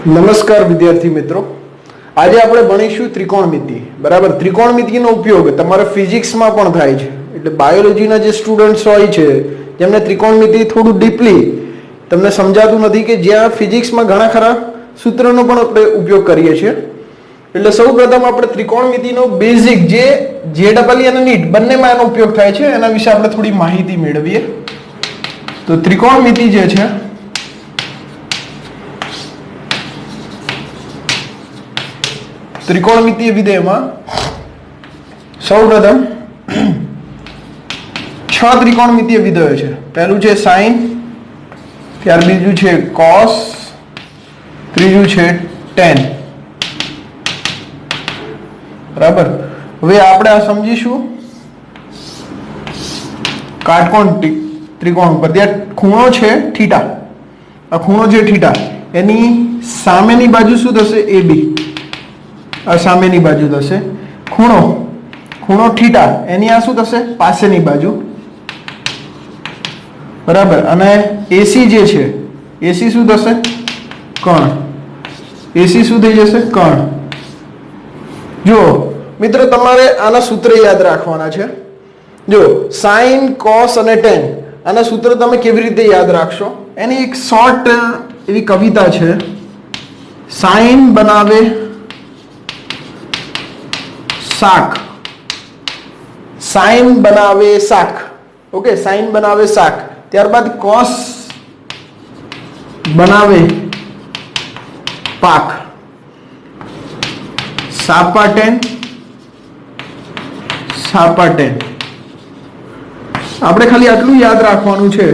નમસ્કાર વિદ્યાર્થી મિત્રો, આજે આપણે ભણીશું ત્રિકોણમિતિ. બરાબર, ત્રિકોણમિતિનો ઉપયોગ તમારા ફિઝિક્સમાં પણ થાય છે. એટલે બાયોલોજીના જે સ્ટુડન્ટ્સ હોય છે જેમને ત્રિકોણમિતિ થોડું ડીપલી તમને સમજાતું નથી, કે જ્યાં ફિઝિક્સમાં ઘણા ખરા સૂત્રનો પણ આપણે ઉપયોગ કરીએ છીએ. એટલે સૌપ્રથમ આપણે ત્રિકોણમિતિનો બેઝિક જે JEE અને NEET બંનેમાં એનો ઉપયોગ થાય છે એના વિશે આપણે થોડી માહિતી મેળવીએ. તો ત્રિકોણમિતિ જે છે ત્રિકોણમિતીય વિધેયમાં સૌપ્રથમ 6 ત્રિકોણમિતીય વિધેયો છે. પહેલું છે સાઇન, ત્યાર બીજું છે કોસ, ત્રીજું છે ટેન. બરાબર, હવે આપણે આ સમજીશું કાટકોણ ત્રિકોણ ઉપર. ત્યાં ખૂણો છે થીટા. આ ખૂણો છે થીટા, એની સામેની બાજુ શું થશે? AB. આ સામેની બાજુ થશે. ખૂણો થીટા, એની આ શું થશે? પાસેની બાજુ. બરાબર, અને AC જે છે, AC શું થશે? કર્ણ. AC શું થઈ જશે? કર્ણ. જો મિત્રો, તમારે આના સૂત્ર યાદ રાખવાના છે. જો સાઇન, કોસ અને ટેન, આના સૂત્ર તમે કેવી રીતે યાદ રાખશો? એની એક શોર્ટ એવી કવિતા છે. સાઇન બનાવે શાક, સાઇન બનાવે શાક. ઓકે, સાઇન બનાવે શાક. ત્યારબાદ કોસ બનાવે પાક, સાપાટેન સાપાટેન. આપણે ખાલી આટલું યાદ રાખવાનું છે.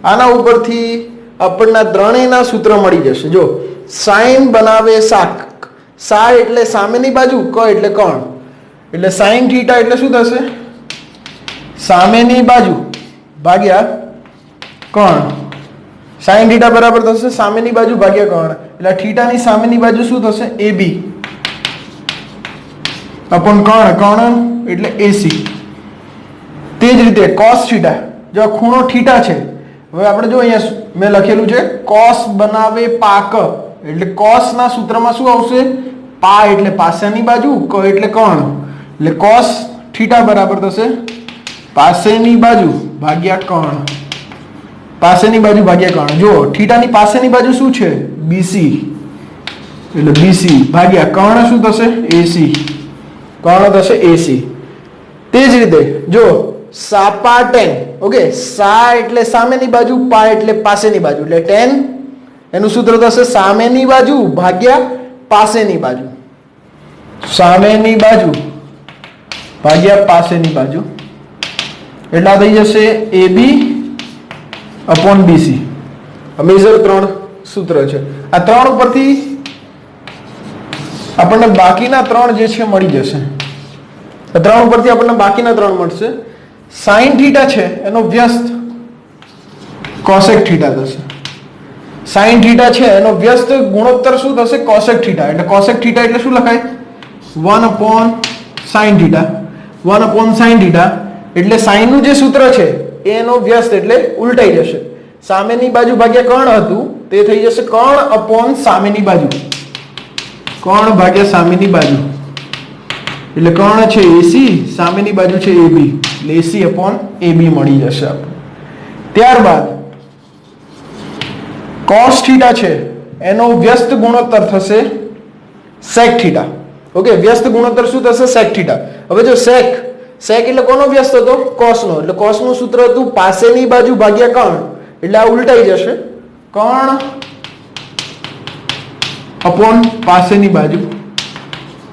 આના ઉપરથી આપણને ત્રણેયના સૂત્ર મળી જશે. જો સાઇન બનાવે શાક, સા એટલે સામેની બાજુ, ક એટલે કર્ણ. એટલે સાઇન થીટા એટલે શું થશે? સામેની બાજુ ભાગ્યા કર્ણ. સાઇન થીટા બરાબર થશે સામેની બાજુ ભાગ્યા કર્ણ. એટલે થીટાની સામેની બાજુ શું થશે? AB અપોન કર્ણ. કર્ણ એટલે AC. તે જ રીતે કોસ થીટા, જો ખૂણો થીટા છે. હવે આપણે જો અહીંયા મેં લખેલું છે કોસ બનાવે પાક, એટલે કોસ ના સૂત્રમાં શું આવશે? પા એટલે પાસેની બાજુ, ક એટલે કર્ણ. એટલે કોસ થીટા બરાબર થશે પાસેની બાજુ ભાગ્યા કર્ણ. પાસેની બાજુ ભાગ્યા કર્ણ. જો થીટાની પાસેની બાજુ શું છે? BC. એટલે BC ભાગ્યા કર્ણ શું થશે? AC. કર્ણ થશે AC. તે જ રીતે જો સાપાટેન, ઓકે, સા એટલે સામેની બાજુ, પા એટલે પાસેની બાજુ, એટલે ટેન એનું સૂત્ર થશે સામેની બાજુ ભાગ્યા પાસેની બાજુ. સામેની બાજુ ભાગ્યા પાસેની બાજુ, એટલે આ થઈ જશે AB અપોન BC. મેજર 3 સૂત્ર છે. આ 3 ઉપરથી આપણને બાકીના 3 જે છે મળી જશે. 3 ઉપરથી આપણને બાકીના 3 મળશે. સાઇન થીટા છે એનો વ્યસ્ત કોસેક થીટા થશે. સાઇન થીટા છે એનો વ્યસ્ત ગુણોત્તર શું થશે? Cosec theta. એટલે કોસેક થીટા એટલે શું લખાય? 1 upon sine theta. 1 upon sine theta એટલે સાઇન નું જે સૂત્ર છે એનો વ્યસ્ત એટલે ઉલટાઈ જશે. સામેની બાજુ ભાગ્યા કર્ણ હતું, તે થઈ જશે કર્ણ અપોન સામેની બાજુ. કર્ણ ભાગ્યા સામેની બાજુ, એટલે કર્ણ છે AC, સામેની બાજુ છે AB, એટલે AC અપોન AB મળી જશે આપણે. ત્યારબાદ કોસ થીટા છે એનો વ્યસ્ત ગુણોત્તર થશે સેક થીટા. ઓકે, વ્યસ્ત ગુણોત્તર શું થશે? Sec theta. હવે જો સેક એટલે કોનો વ્યસ્ત હતો? કોસ નો. એટલે કોસ નું સૂત્ર હતું પાસેની બાજુ ભાગ્યા કર્ણ, એટલે આ ઉલટાઈ જશે. કર્ણ અપોન પાસેની બાજુ.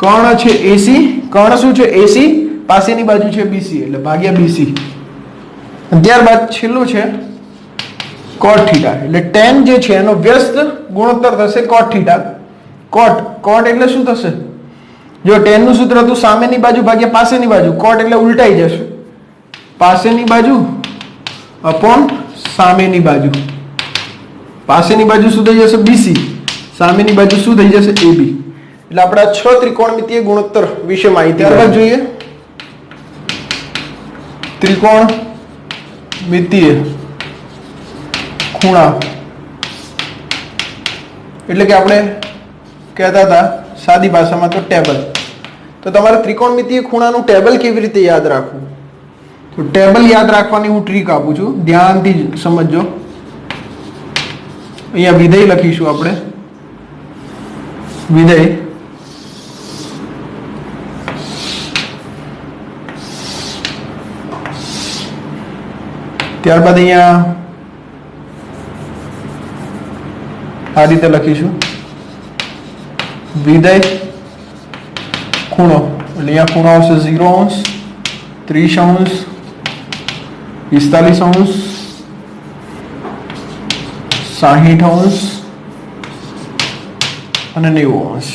કર્ણ છે AC, કર્ણ શું છે? AC, પાસેની બાજુ છે BC, એટલે ભાગ્યા BC. ત્યારબાદ છેલ્લું છે કોટ થીટા. એટલે ટેન જે છે એનો વ્યસ્ત ગુણોત્તર થશે કોટ થીટા. કોટ એટલે શું થશે? જો ટેન નું સૂત્ર હતું સામેની બાજુ ભાગ્યા પાસેની બાજુ, કોટ એટલે ઉલટાઈ જશે. પાસેની બાજુ અપોન સામેની બાજુ. પાસેની બાજુ શું થઈ જશે? BC. સામેની બાજુ શું થઈ જશે? AB. એટલે આપણે 6 ત્રિકોણમિતીય ગુણોત્તર વિશે માહિતી. ત્યારબાદ જોઈએ ત્રિકોણમિતીય ખૂણા એટલે કે આપણે કહેતા હતા સાદી ભાષામાં તો ટેબલ. તો તમારે ત્રિકોણમિતિય ખૂણાનું ટેબલ કેવી રીતે યાદ રાખવું? તો ટેબલ યાદ રાખવાની હું ટ્રીક આપું છું, ધ્યાનથી સમજજો. અહીંયા વિધેય લખીશું આપણે, વિધેય. ત્યારબાદ અહીંયા આ રીતે લખીશું વિધેય ખૂણો, એટલે અહીંયા ખૂણો આવશે 0 અંશ, 30 અંશ, 45 અંશ, 60 અંશ અને 90 અંશ.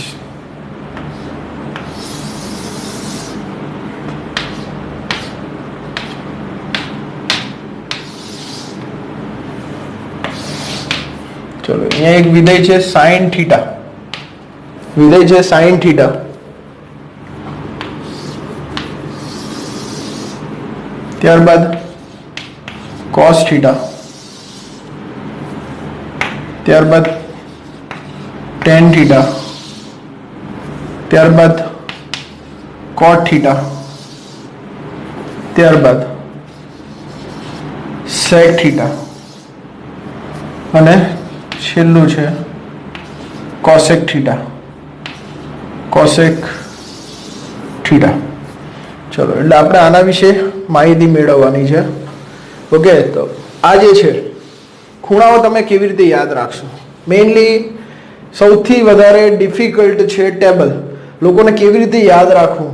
ચલો અહીંયા એક વિધેય છે sin થીટા, વિધેય છે sin થીટા. ત્યારબાદ cos થીટા, ત્યારબાદ tan થીટા, ત્યારબાદ cot થીટા, ત્યારબાદ sec થીટા અને છેલ્લું છે cosec થીટા, cosec થીટા. ચલો એટલે આપણે આના વિશે માહિતી મેળવવાની છે. ઓકે, તો આ જે છે ખૂણાઓ તમે કેવી રીતે યાદ રાખશો? મેઇનલી સૌથી વધારે ડિફિકલ્ટ છે ટેબલ. લોકોને કેવી રીતે યાદ રાખવું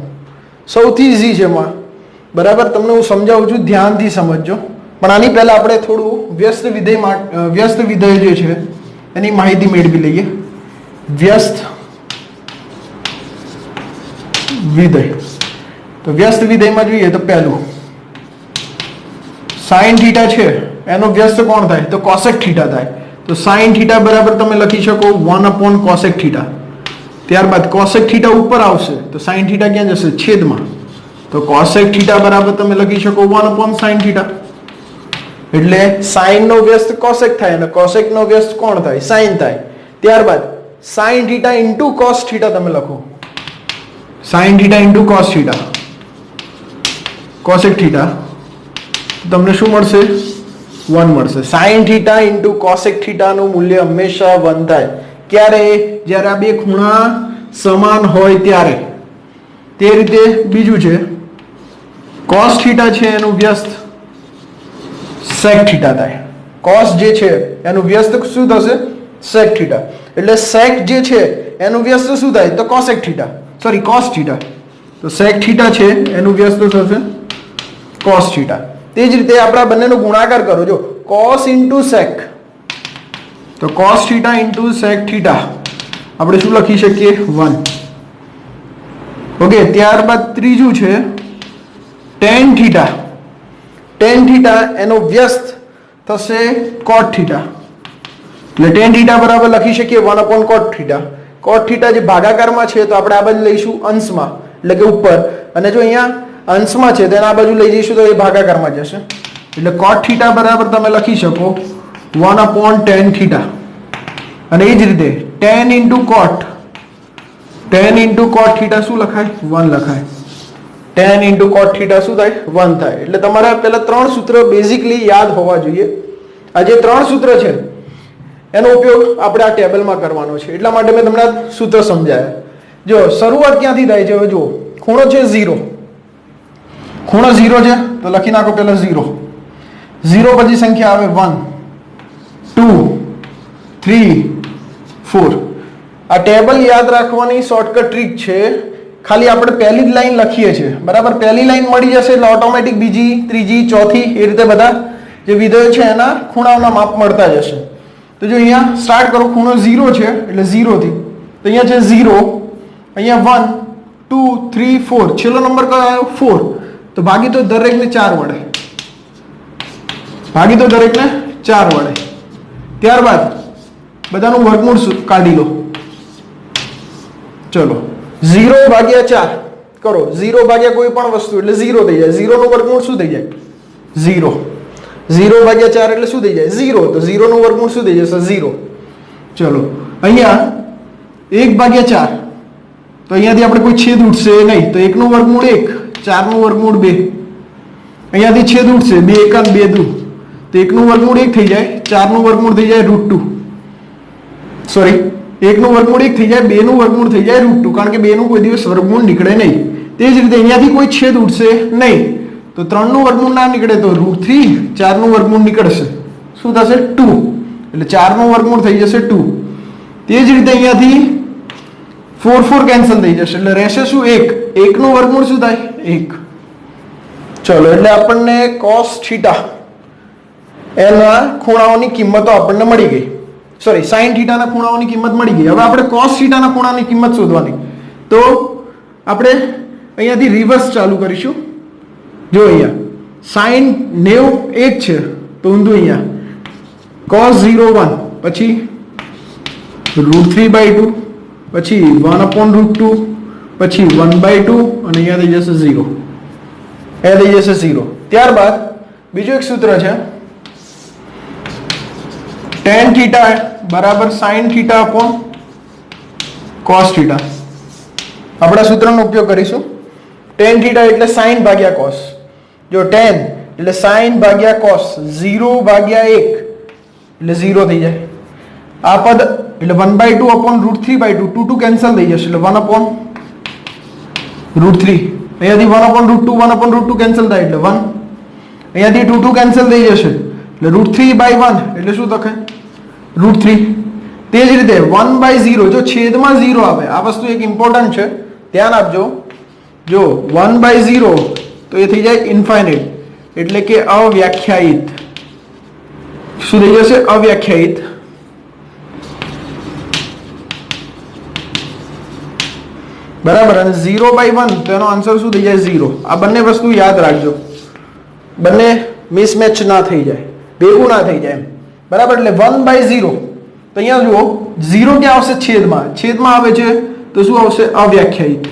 સૌથી ઇઝી છે એમાં, બરાબર? તમને હું સમજાવું છું, ધ્યાનથી સમજજો. પણ આની પહેલા આપણે થોડું વ્યસ્ત વિધેય જે છે એની માહિતી મેળવી લઈએ. વ્યસ્ત વિધેય, તો વ્યસ્ત વિધેયમાં જોઈએ તો પહેલું sin થીટા છે એનો વ્યસ્ત કોણ થાય? તો cosec થીટા થાય. તો sin થીટા બરાબર તમે લખી શકો 1/cosec થીટા. ત્યારબાદ cosec થીટા ઉપર આવશે તો sin થીટા ક્યાં જશે? છેદમાં. તો cosec થીટા બરાબર તમે લખી શકો 1/sin થીટા. એટલે sin નો વ્યસ્ત cosec થાય અને cosec નો વ્યસ્ત કોણ થાય? sin થાય. ત્યારબાદ sin theta into cos theta તમે લખો, sin theta into cos theta, cosec theta, તમને શું મળશે? 1 મળશે. sin theta into cosec theta નું મૂલ્ય હંમેશા 1 થાય. ક્યારે? જ્યારે આ બે ખૂણા સમાન હોય ત્યારે. તે રીતે બીજું છે cos થીટા છે એનું વ્યસ્ત sec થીટા થાય. cos જે છે એનું વ્યસ્ત શું થશે? sec theta. એટલે sec જે છે એનું વ્યસ્ત શું થાય? તો cosec theta, sorry cos theta. તો sec થીટા છે એનું વ્યસ્ત થશે cos થીટા. તે જ રીતે આપણા બંનેનો ગુણાકાર કરો, જો cos ઇન્ટુ sec, તો cos theta into sec theta આપણે શું લખી શકીએ? 1. ઓકે, ત્યારબાદ ત્રીજું છે tan થીટા. tan થીટા એનો વ્યસ્ત થશે cot થીટા. એટલે tan થીટા બરાબર લખી શકીએ 1/cot થીટા. cot થીટા જે ભાગાકારમાં છે તો આપણે આ બાજુ લઈશું અંશમાં, એટલે કે ઉપર, અને જો અહીંયા અંશમાં છે તો આ બાજુ લઈ જઈશું તો એ ભાગાકારમાં જશે. એટલે cot થીટા બરાબર તમે લખી શકો 1/tan થીટા. અને એ જ રીતે tan into cot, tan into cot theta શું લખાય? 1 લખાય. tan ઇન્ટુ cot થીટા શું થાય? 1 થાય. એટલે તમારા પહેલા 3 સૂત્ર બેઝિકલી યાદ હોવા જોઈએ. આ જે 3 સૂત્ર છે એનો ઉપયોગ આપણે આ ટેબલમાં કરવાનો છે, એટલા માટે મેં તમને સૂત્ર સમજાયા. જો શરૂઆત ક્યાંથી થાય છે? હવે જુઓ, ખૂણો છે 0, ખૂણો 0 છે તો લખી નાખો પહેલા 0. 0 પછી સંખ્યા આવે 1, 2, 3, 4. આ ટેબલ યાદ રાખવાની શોર્ટકટ ટ્રીક છે. ખાલી આપણે પહેલી જ લાઈન લખીએ છીએ, બરાબર? પહેલી લાઈન મળી જશે એટલે ઓટોમેટિક બીજી, ત્રીજી, ચોથી એ રીતે બધા જે વિધેયો છે એના ખૂણાઓના માપ મળતા જશે. તો જો અહીંયા સ્ટાર્ટ કરો, ખૂણો 0 છે એટલે 0 થી, તો અહીંયા છે 0, અહીંયા 1, 2, 3, 4, છેલ્લો નંબર કયો આવ્યો? 4. તો ભાગી તો દરેકને 4 વડે, ભાગી તો દરેકને 4 વડે. ત્યારબાદ બધાનું વર્ગમૂળ કાઢી લો. ચલો 0 ભાગ્યા 4 કરો, 0 ભાગ્યા કોઈ પણ વસ્તુ એટલે 0 થઈ જાય. 0 નું વર્ગમૂળ શું થઈ જાય? 0. 0 ભાગ્યા 4 એટલે શું થઈ જાય 0, તો 0 નું વર્ગમૂળ શું થઈ જશે 0. ચલો અહીંયા 1 ભાગ્યા 4, તો અહીંયાથી આપણે કોઈ છેદ ઉઠશે નહીં, તો 1 નું વર્ગમૂળ 1, 4 નું વર્ગમૂળ 2, અહીંયાથી છેદ ઉઠશે 2 1 2 2, તો 1 નું વર્ગમૂળ 1 થઈ જાય, 4 નું વર્ગમૂળ થઈ જાય √2, સોરી 1 નું વર્ગમૂળ 1 થઈ જાય, 2 નું વર્ગમૂળ થઈ જાય √2, કારણ કે 2 નું કોઈ દિવસ વર્ગમૂળ નીકળે નહીં. તે જ રીતે અહીંયાથી કોઈ છેદ ઉઠશે નહીં, તો 3 નું વર્ગમૂળ ના નીકળે તો √3, 4 નું વર્ગમૂળ નીકળશે, શું થશે 2, એટલે 4 નું વર્ગમૂળ થઈ જશે 2. તે જ રીતે અહીંયાથી 4 4 કેન્સલ થઈ જશે, એટલે રહેશે શું 1, 1 નું વર્ગમૂળ શું થાય 1. ચલો એટલે આપણને cos θ એના ખૂણાઓની કિંમતો આપણને મળી ગઈ, સોરી sin θ ના ખૂણાઓની કિંમત મળી ગઈ. હવે આપણે cos θ ના ખૂણાની કિંમત શોધવાની, તો આપણે અહીંયાથી રિવર્સ ચાલુ કરીશું. જો અહીંયા sin 90 1 છે, તો ઊંધું અહીંયા cos 0 1, પછી √3/2, પછી 1/√2, પછી 1/2, અને અહીંયા થઈ જશે 0, એ થઈ જશે 0. ત્યારબાદ બીજું એક સૂત્ર છે, tan θ બરાબર sin θ upon cos θ. આપણે સૂત્રનો ઉપયોગ કરીશું. tan θ એટલે sin ભાગ્યા cos, જો tan એટલે sin ભાગ્યા cos, 0 ભાગ્યા 1 એટલે 0 થઈ જાય. આ પદ એટલે 1/2 upon √3/2, 2 2 કેન્સલ થઈ જશે, એટલે 1/√3. અહીંયાથી 1/√2 1/√2 કેન્સલ થાય એટલે 1, અહીંયાથી 2 2 કેન્સલ થઈ જશે, એટલે √3/1 એટલે શું થશે √3. તે જ રીતે 1/0, જો છેદમાં 0 આવે, આ વસ્તુ એક ઇમ્પોર્ટન્ટ છે, ધ્યાન આપજો. જો 1/0 તો એ થઈ જાય ઇન્ફાઇનાઇટ, એટલે કે અવ્યાખ્યાયિત. શું થઈ જશે અવ્યાખ્યાયિત. બરાબર, અને 0/1 તો એનો આન્સર શું થઈ જાય 0. આ બંને વસ્તુ યાદ રાખજો, બંને મિસમેચ ના થઈ જાય, ભેગું ના થઈ જાય, બરાબર. એટલે 1/0, તો અહીંયા જુઓ 0 ક્યાં આવશે છેદમાં, છેદમાં આવે છે તો શું આવશે અવ્યાખ્યાયિત,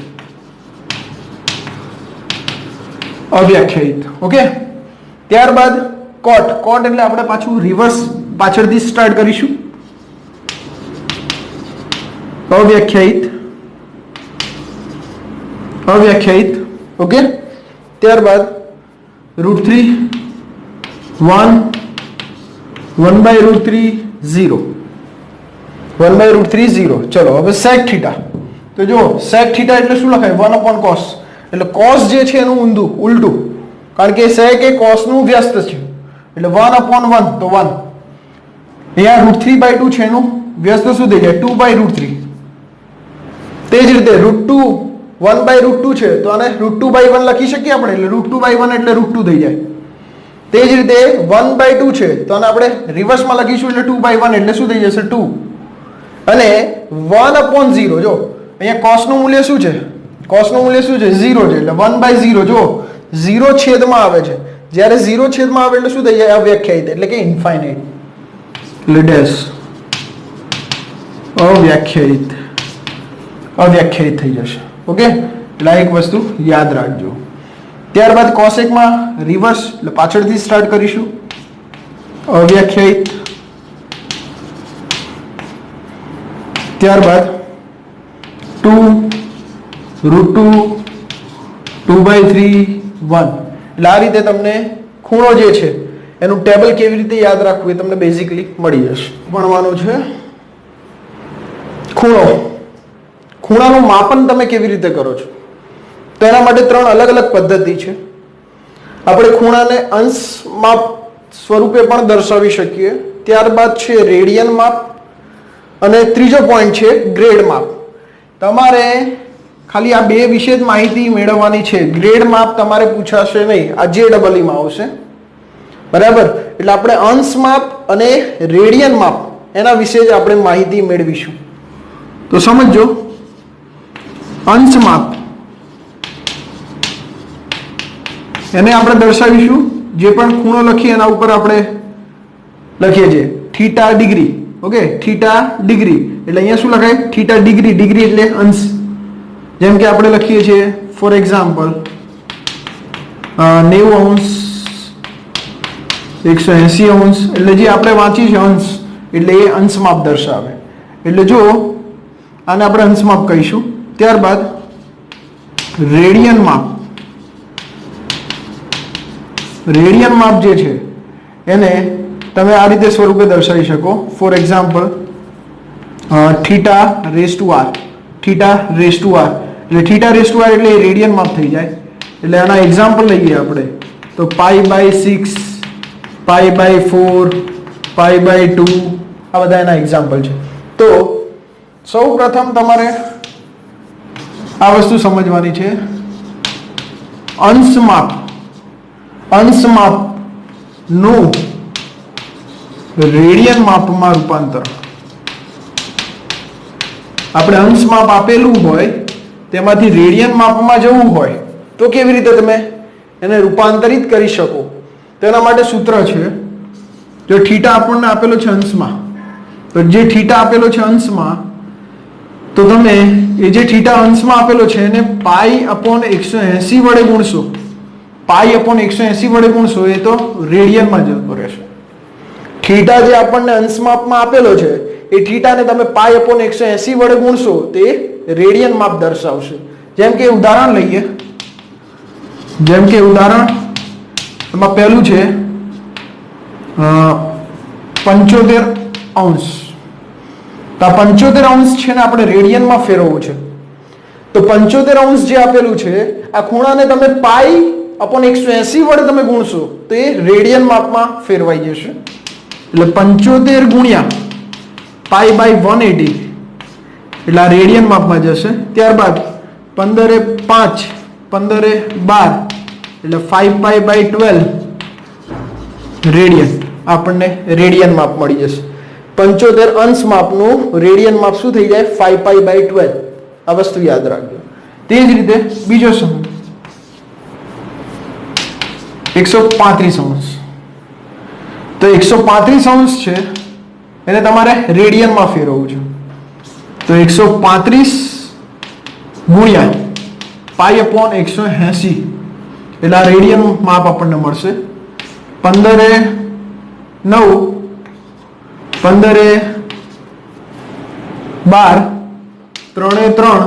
અવ્યાખ્યાયિત. ઓકે, ત્યારબાદ cot, cot એટલે આપણે પાછું રિવર્સ પાછળથી સ્ટાર્ટ કરીશું. અવ્યાખ્યાયિત, અવ્યાખ્યાયિત. ઓકે, ત્યારબાદ √3 1, 1/√3 0, 1/√3 0. ચલો હવે sec θ, તો જો sec θ એટલે શું લખાય 1/cos, એટલે cos જે છે એનું ઊંધું ઉલટું, કારણ કે sec એ cos નું વ્યસ્ત છે, એટલે 1/1 તો 1. અહીંયા √3/2 છે, એનું વ્યસ્ત શું થઈ જાય 2/√3. તે જ રીતે √2 1/√2 છે, તો આને √2/1 લખી શકીએ આપણે, એટલે √2/1 એટલે √2 થઈ જાય. તે જ રીતે 1/2 છે, તો આને આપણે રિવર્સમાં લખીશું, એટલે 2/1 એટલે શું થઈ જશે 2. અને 1/0, જો અહીંયા cos નું મૂલ્ય શું છે, cos નું મૂલ્ય શું છે 0 છે, એટલે 1/0. જો 0 છેદમાં આવે છે, જ્યારે 0 છેદમાં આવે એટલે શું થઈ જાય અવ્યાખ્યાયિત, એટલે કે ઇન્ફાઇનાઇટ, એટલે ડેશ અવ્યાખ્યાયિત, અવ્યાખ્યાયિત થઈ જશે. ઓકે, એટલે એક વસ્તુ યાદ રાખજો. ત્યારબાદ cosec માં રિવર્સ, એટલે પાછળથી સ્ટાર્ટ કરીશું. અવ્યાખ્યાયિત, ત્યારબાદ 2 √2 2/3 1. એટલે આ રીતે તમને ખૂણો જે છે એનું ટેબલ કેવી રીતે યાદ રાખવું એ તમને બેઝિકલી મળી જશે. ભણવાનું છે ખૂણો, ખૂણાનું માપન તમે કેવી રીતે કરો છો, તો એના માટે 3 અલગ અલગ પદ્ધતિ છે. આપણે ખૂણાને અંશ માપ સ્વરૂપે પણ દર્શાવી શકીએ. ત્યારબાદ છે રેડિયન માપ, અને ત્રીજો પોઈન્ટ છે ગ્રેડ માપ. તમારે ખાલી આ બે વિશે જ માહિતી મેળવવાની છે, ગ્રેડ માપ તમારે પૂછાશે નહીં, આ JEE માં આવશે, બરાબર. એટલે આપણે અંશ માપ અને રેડિયન માપ એના વિશે જ આપણે માહિતી મેળવીશું. તો સમજો, અંશ માપ એને આપણે દર્શાવીશું, જે પણ ખૂણો લખીએ એના ઉપર આપણે લખીએ છીએ θ ડિગ્રી. ઓકે, θ ડિગ્રી એટલે અહીંયા શું લખાય θ ડિગ્રી, ડિગ્રી એટલે અંશ. જેમ કે આપણે લખીએ છીએ ફોર એક્ઝામ્પલ 90 અંશ 180 અંશ એટલે જે આપણે વાંચી છે અંશ એટલે એ અંશ માપ દર્શાવે. એટલે જો આને આપણે અંશ માપ કહીશું. ત્યારબાદ રેડિયન માપ. રેડિયન માપ જે છે એને તમે આ રીતે સ્વરૂપે દર્શાવી શકો. For example theta raise to R. Theta raise to R એટલે થીટા રેઝ ટુ આર એટલે રેડિયન માપ થઈ જાય. એટલે આના એક્ઝામ્પલ લઈએ આપણે તો π/6, π/4, π/2 આ બધા એના એક્ઝામ્પલ છે. તો સૌ પ્રથમ તમારે આ વસ્તુ સમજવાની છે. અંશ માપ નું રેડિયન માપમાં રૂપાંતર. આપણે અંશ માપ આપેલું હોય તેમાંથી રેડિયન માપમાં જવું હોય તો કેવી રીતે તમે એને રૂપાંતરિત કરી શકો? તેના માટે સૂત્ર છે. જો થીટા આપણને આપેલો છે અંશમાં, તો જે થીટા આપેલો છે અંશમાં, તો તમે એ જે થીટા અંશમાં આપેલો છે એને π/180 વડે ગુણશો. π/180 વડે ગુણશો એ તો રેડિયનમાં જતો રહેશે. થીટા જે આપણને અંશ માપમાં આપેલો છે એ થીટાને તમે π/180 વડે ગુણશો તે રેડિયન માપ દર્શાવશે. જેમ કે ઉદાહરણ લઈએ. એમાં પહેલું છે 75 અંશ. તો આ 75 અંશ છે ને આપણે રેડિયનમાં ફેરવવું છે. તો 75 અંશ જે આપેલું છે આ ખૂણાને તમે π/180 વડે તમે ગુણશો તો એ રેડિયન માપમાં ફેરવાઈ જશે. એટલે 75 ગુણ્યા π/180 એટલે આ રેડિયન માપમાં જશે. ત્યારબાદ 15/5 15/12 એટલે 5π/12 રેડિયન આપણને રેડિયન માપ મળી જશે. 75 અંશ માપનું રેડિયન માપ શું થઈ જાય? 5π/12. આ વસ્તુ યાદ રાખજો. તે જ રીતે બીજો સમૂહ 135 અંશ. તો 135 અંશ છે એને તમારે રેડિયનમાં ફેરવવું છે. તો 135 ગુણ્યા π/180 એટલે આ રેડિયન માપ આપણને મળશે. 15/9 15/12 3/3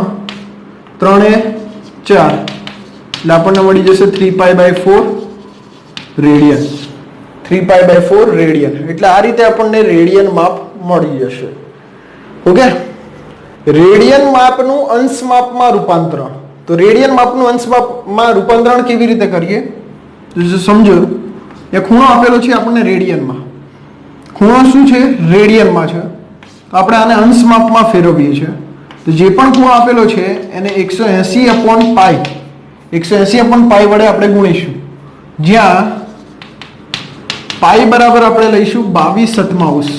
3/4 એટલે આપણને મળી જશે 3π/4 રેડિયન. 3π/4 રેડિયન. એટલે આ રીતે આપણને રેડિયન માપ મળી જશે. ઓકે. રેડિયન માપનું અંશ માપમાં રૂપાંતરણ. તો રેડિયન માપનું અંશ માપમાં રૂપાંતરણ કેવી રીતે કરીએ? તો સમજો એ ખૂણો આપેલો છે આપણને રેડિયનમાં. ખૂણો શું છે? રેડિયનમાં છે. તો આપણે આને અંશ માપમાં ફેરવીએ છીએ. તો જે પણ ખૂણો આપેલો છે એને 180/π 180/π વડે આપણે ગુણીશું. જ્યાં પાઈ બરાબર આપણે લઈશું 22/7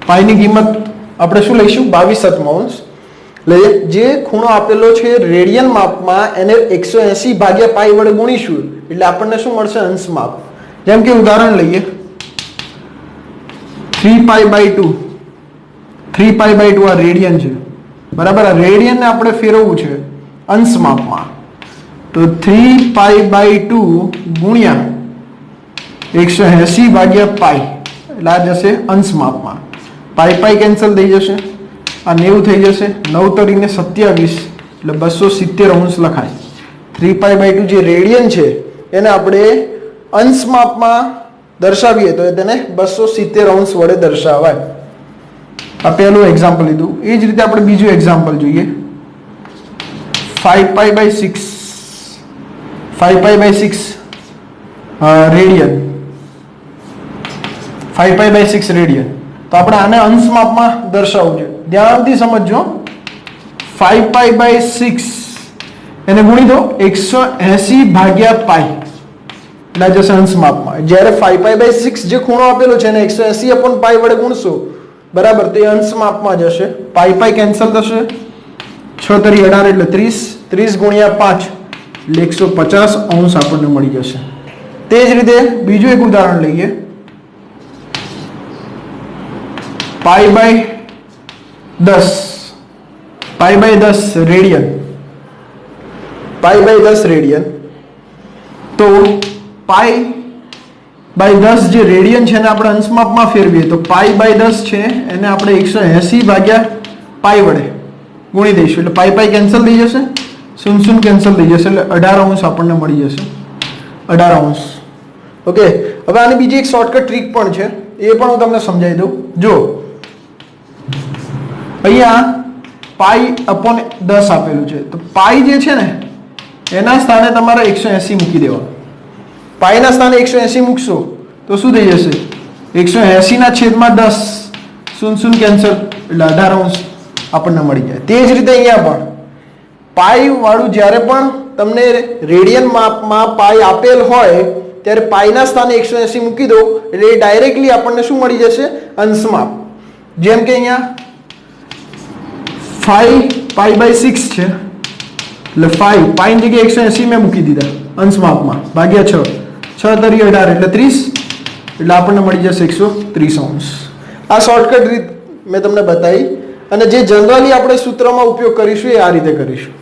પાઈની કિંમત આપણે શું લઈશું? 22/7. એટલે જે ખૂણો આપેલો છે રેડિયન માપમાં એને 180/π વડે ગુણીશું એટલે આપણને શું મળશે? અંશ માપ. જેમ કે ઉદાહરણ લઈએ 3π/2 આ રેડિયન છે બરાબર. આ રેડિયનને આપણે ફેરવવું છે અંશ માપમાં. તો 3π/2 ગુણ્યા 180/π એટલે આ જશે અંશ માપમાં. પાઈ કેન્સલ થઈ જશે. આ 90 થઈ જશે. 9 તરીને 27 એટલે 270 અંશ લખાય. 3π/2 જે રેડિયન છે એને આપણે અંશ માપમાં દર્શાવીએ તો તેને 270 અંશ વડે દર્શાવાય. આ પહેલું એક્ઝામ્પલ લીધું. એ જ રીતે આપણે બીજું એક્ઝામ્પલ જોઈએ. 5π/6 રેડિયન. 5π/6 રેડિયન. તો આપણે આને અંશ માપમાં દર્શાવવું છે. ધ્યાનથી સમજજો. 5π/6 એને ગુણી દો 180/π એટલે જશે અંશ માપમાં. જ્યારે 5π/6 જે ખૂણો આપેલો છે એને 180/π વડે ગુણશો બરાબર તો એ અંશ માપમાં જશે. પાઈ કેન્સલ થશે. 6 તરી 18 એટલે 30. 30 ગુણ્યા 5 એટલે 150 અંશ આપણને મળી જશે. તે જ રીતે બીજું એક ઉદાહરણ લઈએ. π/10 રેડિયન. π/10 રેડિયન. તો પાઈ બાય 10 જે રેડિયન છે એને આપણે અંશમાપમાં ફેરવીએ તો પાઈ બાય 10 છે એને આપણે 180 ભાગ્યા પાઈ વડે ગુણી દઈશું એટલે પાઈ પાઈ કેન્સલ થઈ જશે, શૂન્ય શૂન્ય કેન્સલ થઈ જશે એટલે 18 અંશ આપણને મળી જશે, 18 અંશ. ઓકે, હવે આની બીજી એક શોર્ટકટ ટ્રીક પણ છે, એ પણ હું તમને સમજાવી દઉં. જો અહીંયા પાઈ અપોન 10 આપેલું છે તો પાઈ જે છે ને એના સ્થાને તમારે 180 મૂકી દેવાનું. પાઈના સ્થાને 180 મૂકશો તો શું થઈ જશે, 180 ના છેદમાં 10, શૂન્ય શૂન્ય કેન્સલ એટલે 18 અંશ આપણને મળી જાય. તે જ રીતે અહીંયા પણ પાઈ વાળું જ્યારે પણ તમને રેડિયન માપમાં પાઈ આપેલ હોય ત્યારે પાઈના સ્થાને 180 મૂકી દો એટલે ડાયરેક્ટલી આપણને શું મળી જશે, અંશમાપ. જેમ કે અહીંયા 5 પાઈ બાય 6 છે એટલે 5 પાઈની જગ્યાએ 180 મેં મૂકી દીધા અંશમાપમાં ભાગ્યા 6, 6 તરી 18 એટલે 30 એટલે આપણને મળી જશે 130 અંશ. આ શોર્ટકટ રીત મેં તમને બતાવી અને જે જનરલી આપણે સૂત્રમાં ઉપયોગ કરીશું એ આ રીતે કરીશું.